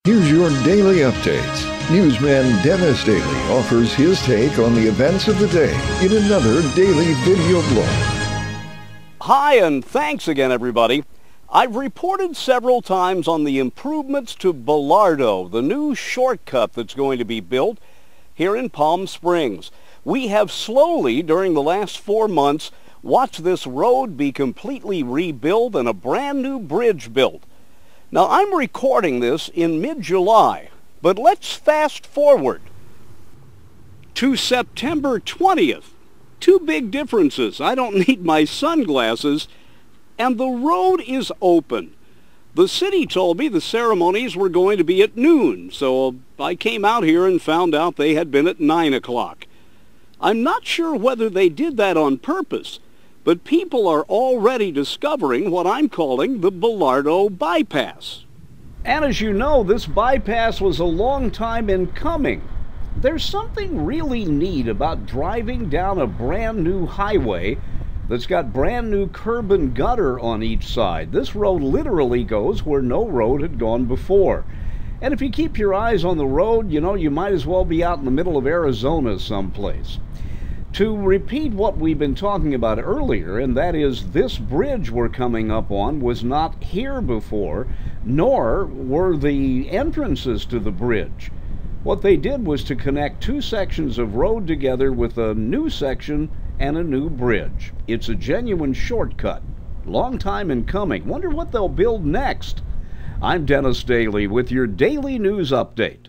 Here's your daily updates. Newsman Dennis Daily offers his take on the events of the day in another daily video blog. Hi, and thanks again, everybody. I've reported several times on the improvements to Belardo, the new shortcut that's going to be built here in Palm Springs. We have slowly, during the last 4 months, watched this road be completely rebuilt and a brand new bridge built. Now, I'm recording this in mid-July, but let's fast forward to September 20th. Two big differences. I don't need my sunglasses, and the road is open. The city told me the ceremonies were going to be at noon, so I came out here and found out they had been at 9 o'clock. I'm not sure whether they did that on purpose, but people are already discovering what I'm calling the Belardo bypass. And as you know, this bypass was a long time in coming. There's something really neat about driving down a brand new highway that's got brand new curb and gutter on each side. This road literally goes where no road had gone before. And if you keep your eyes on the road, you know, you might as well be out in the middle of Arizona someplace. To repeat what we've been talking about earlier, and that is this bridge we're coming up on was not here before, nor were the entrances to the bridge. What they did was to connect two sections of road together with a new section and a new bridge. It's a genuine shortcut. Long time in coming. Wonder what they'll build next. I'm Dennis Daily with your daily news update.